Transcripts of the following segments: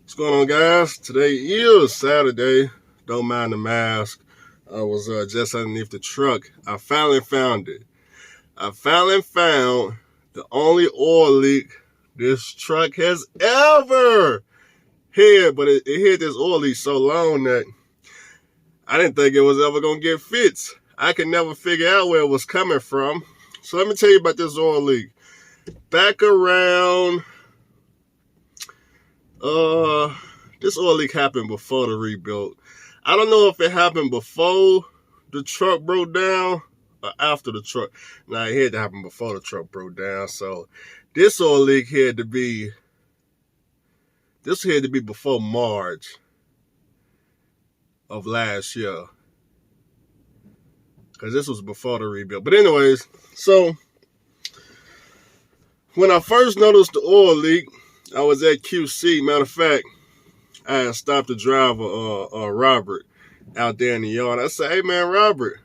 What's going on, guys? Today is Saturday. Don't mind the mask. I was just underneath the truck. I finally found it. I finally found the only oil leak this truck has ever had. But it had this oil leak so long that I didn't think it was ever going to get fixed. I could never figure out where it was coming from. So let me tell you about this oil leak. Back around... this oil leak happened before the rebuild. I don't know if it happened before the truck broke down or after the truck. Now, it had to happen before the truck broke down. So this oil leak had to be before March of last year. Because this was before the rebuild. But anyways, so when I first noticed the oil leak, I was at QC. Matter of fact, I had stopped the driver, Robert, out there in the yard. I said, "Hey, man, Robert,"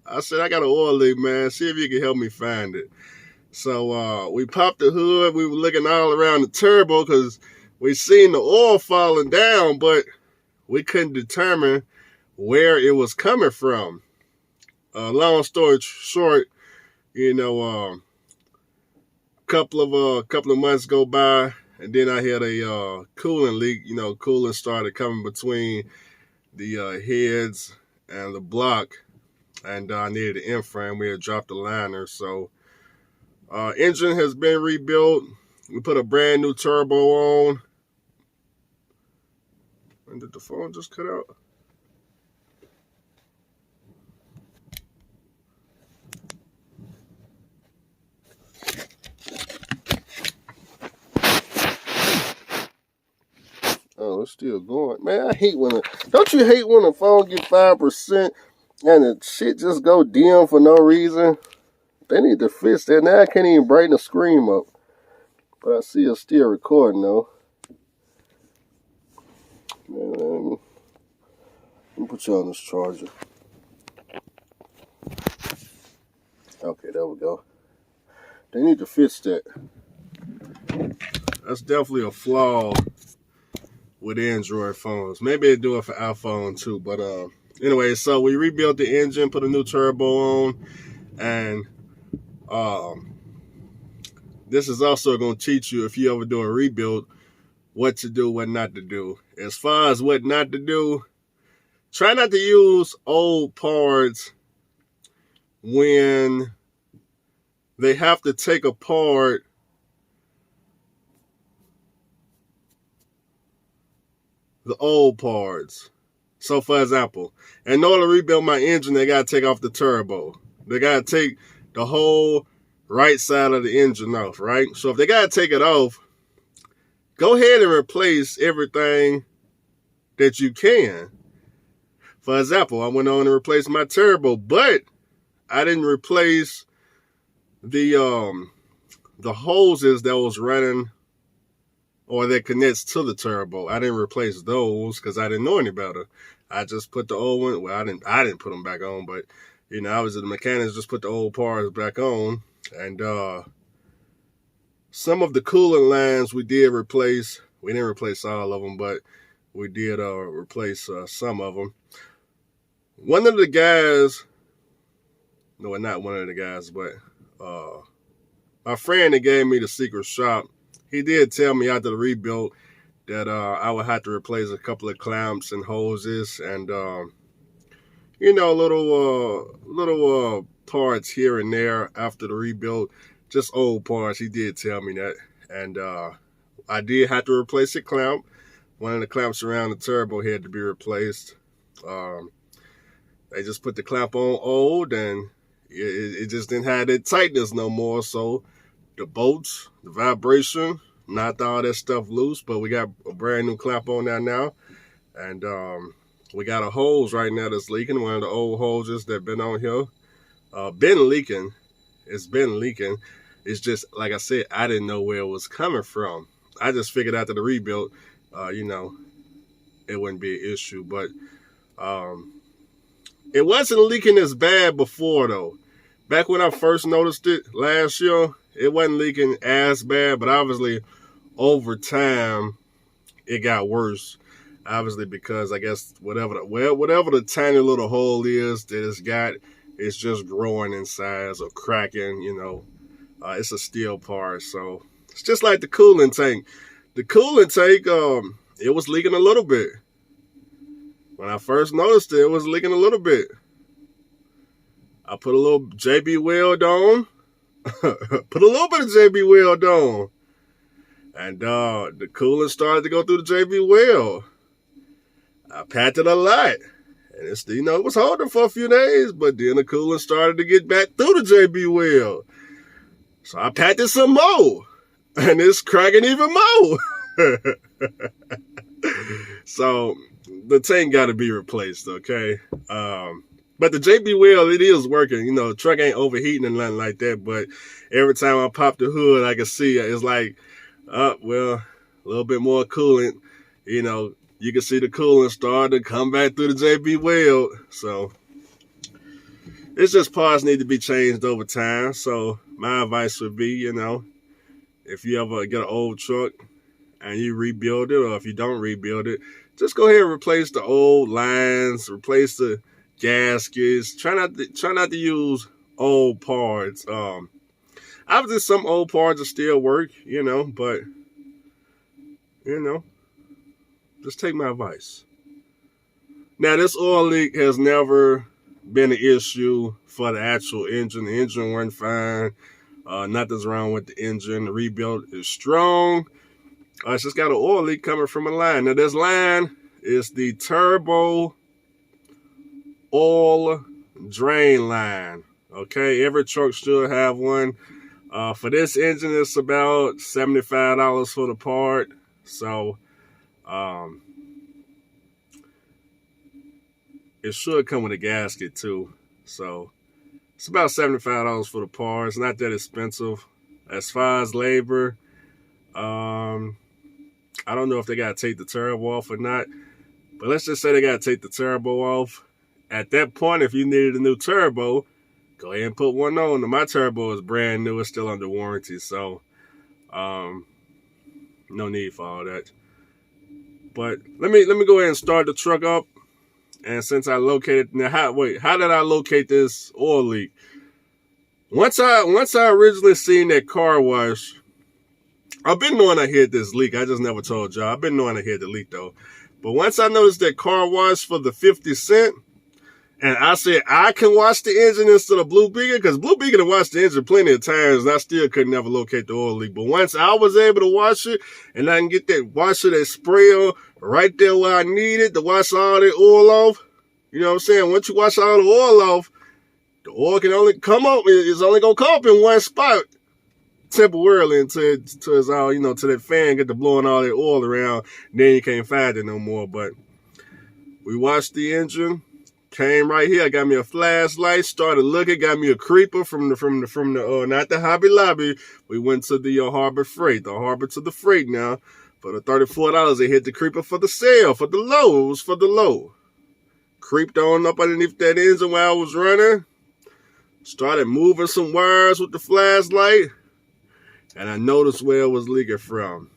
I said, "I got an oil leak, man. See if you can help me find it." So we popped the hood. We were looking all around the turbo because we seen the oil falling down, but we couldn't determine where it was coming from. Long story short, couple of months go by. And then I had a coolant leak. Coolant started coming between the heads and the block. And I needed an in-frame. We had dropped the liner. So engine has been rebuilt. We put a brand new turbo on. And did the phone just cut out? Oh, it's still going. Man, I hate don't you hate when the phone get 5% and the shit just go dim for no reason? They need to fix that. Now I can't even brighten the screen up. But I see it's still recording though. Man, let me put you on this charger. Okay, there we go. They need to fix that. That's definitely a flaw with Android phones. Maybe they do it for iPhone too. But anyway, so we rebuilt the engine, put a new turbo on, and this is also going to teach you, if you ever do a rebuild, what to do, what not to do. As far as what not to do, try not to use old parts when they have to take apart the old parts. So, for example, in order to rebuild my engine, they got to take off the turbo. They got to take the whole right side of the engine off, right? So if they got to take it off, go ahead and replace everything that you can. For example, I went on and replaced my turbo, but I didn't replace the hoses that was running or that connects to the turbo. I didn't replace those because I didn't know any better. I just put the old one. Well, I didn't put them back on, but I was at the mechanics, just put the old parts back on. And some of the coolant lines we did replace. We didn't replace all of them, but we did replace some of them. One of the guys, no, not one of the guys, but my friend that gave me the secret shop, he did tell me after the rebuild that I would have to replace a couple of clamps and hoses and little parts here and there after the rebuild, just old parts. He did tell me that, and I did have to replace a clamp. One of the clamps around the turbo had to be replaced. They just put the clamp on old, and it just didn't have that tightness no more. So the bolts, the vibration, knocked all that stuff loose. But we got a brand new clamp on there now, and we got a hose right now that's leaking. One of the old hoses that been on here, been leaking. It's been leaking. It's just, like I said, I didn't know where it was coming from. I just figured after the rebuild, it wouldn't be an issue. But it wasn't leaking as bad before, though. Back when I first noticed it last year, it wasn't leaking as bad. But obviously, over time, it got worse. Obviously, because I guess whatever the tiny little hole is that it's got, it's just growing in size or cracking. It's a steel part, so it's just like the cooling tank. The cooling tank, it was leaking a little bit. When I first noticed it, it was leaking a little bit. I put a little JB Weld on. Put a little bit of JB Weld on. And the coolant started to go through the JB Weld. I packed it a lot. And it's, it was holding for a few days, but then the coolant started to get back through the JB Weld. So I packed it some more. And it's cracking even more. So the tank got to be replaced, okay? But the JB Weld, it is working. The truck ain't overheating and nothing like that. But every time I pop the hood, I can see it's like, a little bit more coolant. You can see the coolant start to come back through the JB Weld. So it's just parts need to be changed over time. So my advice would be, if you ever get an old truck and you rebuild it, or if you don't rebuild it, just go ahead and replace the old lines, replace the gaskets. Try not to use old parts. Obviously some old parts will still work, but just take my advice. Now, this oil leak has never been an issue for the actual engine. The engine went fine. Nothing's wrong with the engine. The rebuild is strong. It's just got an oil leak coming from a line. Now, this line is the turbo oil drain line. Okay, every truck should have one. For this engine, it's about $75 for the part. So, it should come with a gasket too. So, it's about $75 for the part. It's not that expensive. As far as labor, I don't know if they got to take the turbo off or not. But let's just say they got to take the turbo off. At that point, if you needed a new turbo, go ahead and put one on. My turbo is brand new. It's still under warranty. So, no need for all that. But let me go ahead and start the truck up. And since I located, now how did I locate this oil leak? Once I originally seen that car wash, I've been knowing I had this leak. I just never told y'all. I've been knowing I had the leak though. But once I noticed that car wash for the 50 cent, and I said I can wash the engine instead of Blue Beacon, because Blue Beacon had washed the engine plenty of times, and I still could never locate the oil leak. But once I was able to wash it, and I can get that washer, that sprayer right there where I need it to wash all the oil off. You know what I'm saying? Once you wash all the oil off, the oil can only come up. It's only gonna come up in one spot temporarily until it's all, till that fan get to blowing all that oil around. Then you can't find it no more. But we washed the engine. Came right here. I got me a flashlight. Started looking. Got me a creeper from the not the Hobby Lobby. We went to the Harbor Freight. The Harbor to the Freight now. For the $34, they hit the creeper for the sale, for the low. It was for the low. Creeped on up underneath that engine while I was running. Started moving some wires with the flashlight. And I noticed where it was leaking from.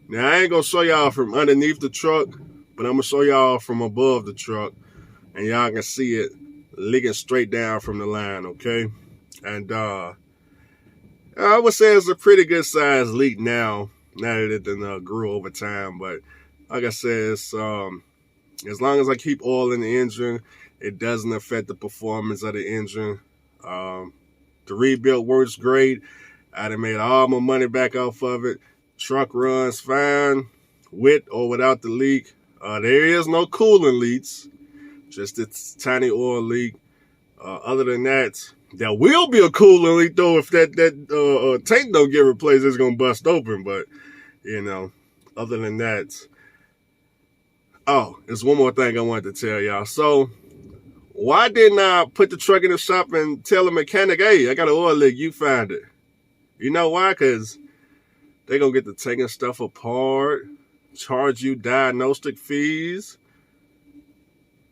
Now, I ain't going to show y'all from underneath the truck, but I'm going to show y'all from above the truck. And y'all can see it leaking straight down from the line, okay? And I would say it's a pretty good size leak now that it done, grew over time. But like I said, it's, as long as I keep oil in the engine, it doesn't affect the performance of the engine. The rebuild works great. I done made all my money back off of it. Truck runs fine, with or without the leak. There is no coolant leaks, just this tiny oil leak. Other than that, there will be a coolant leak though if that tank don't get replaced. It's gonna bust open. But other than that, there's one more thing I wanted to tell y'all. So, why didn't I put the truck in the shop and tell the mechanic, hey, I got an oil leak, you find it? You know why? Because they're going to get to taking stuff apart, charge you diagnostic fees.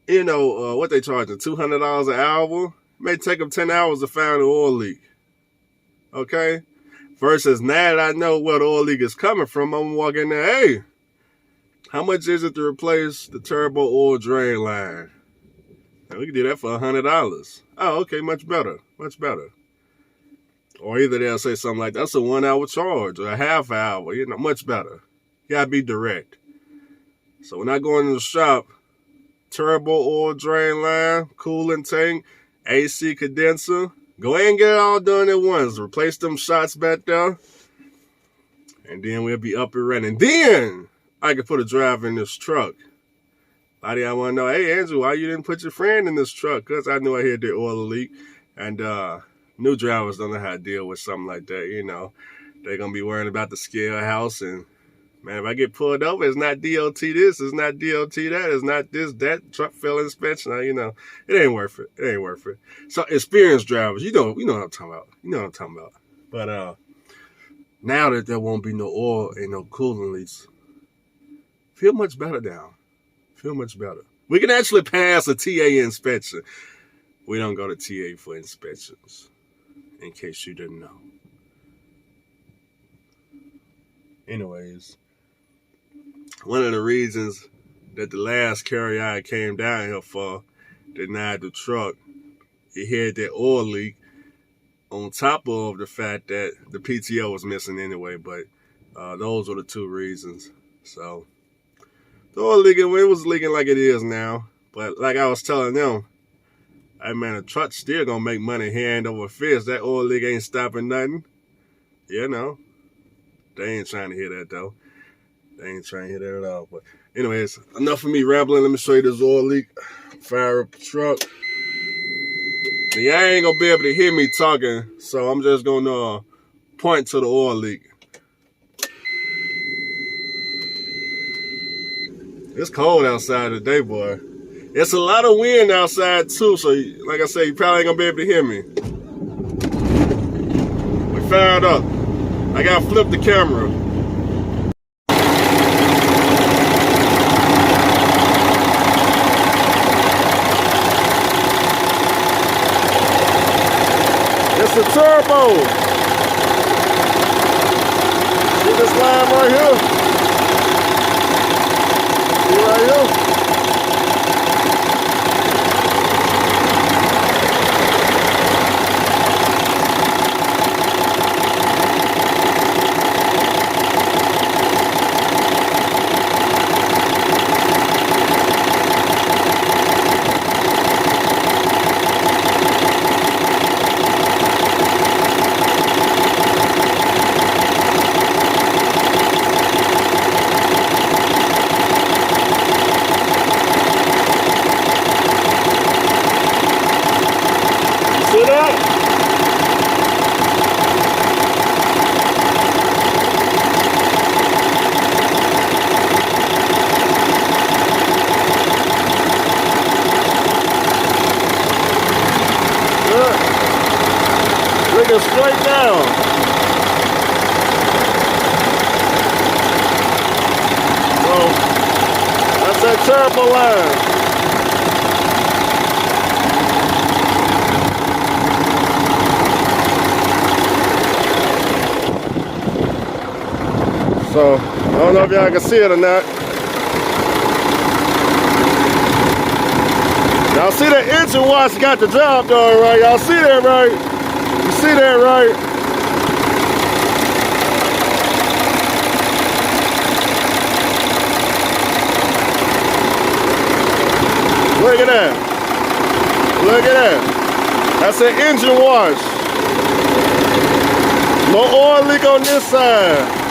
What they charging, $200 an hour? It may take them 10 hours to find an oil leak. Okay? Versus now that I know where the oil leak is coming from, I'm walking there, hey, how much is it to replace the turbo oil drain line? And we can do that for $100. Oh, okay, much better, much better. Or either they'll say something like, that's a 1 hour charge or a half hour, much better. You gotta be direct. So when I go into the shop, turbo oil drain line, coolant tank, AC condenser, go ahead and get it all done at once. Replace them shots back there. And then we'll be up and running. Then I can put a driver in this truck. A lot of y'all want to know, hey, Andrew, why you didn't put your friend in this truck? Because I knew I had the oil leak. And new drivers don't know how to deal with something like that, They're going to be worrying about the scale house. And, man, if I get pulled over, it's not DOT this, it's not DOT that, it's not this, that, truck fail inspection. It ain't worth it. It ain't worth it. So experienced drivers, you know what I'm talking about. You know what I'm talking about. But now that there won't be no oil and no coolant leaks, feel much better now. Feel much better. We can actually pass a TA inspection. We don't go to TA for inspections, in case you didn't know. Anyways, one of the reasons that the last carrier I came down here for denied the truck, it had that oil leak on top of the fact that the PTO was missing anyway, but those were the two reasons. So the oil leaking, it was leaking like it is now, but like I was telling them, hey man, the truck's still gonna make money hand over fist. That oil leak ain't stopping nothing. They ain't trying to hear that though. They ain't trying to hear that at all. But anyways, enough of me rambling. Let me show you this oil leak. Fire up the truck. Now, y'all ain't gonna be able to hear me talking, so I'm just gonna point to the oil leak. It's cold outside today, boy. It's a lot of wind outside too, so like I said, you probably ain't gonna be able to hear me. We fired up. I gotta flip the camera. It's a turbo. See this line right here? See right here? See that? Good. Bring it straight down. So that's that turbo line. So, I don't know if y'all can see it or not. Y'all see the engine wash got the job done right? Y'all see that right? You see that right? Look at that. Look at that. That's an engine wash. No oil leak on this side.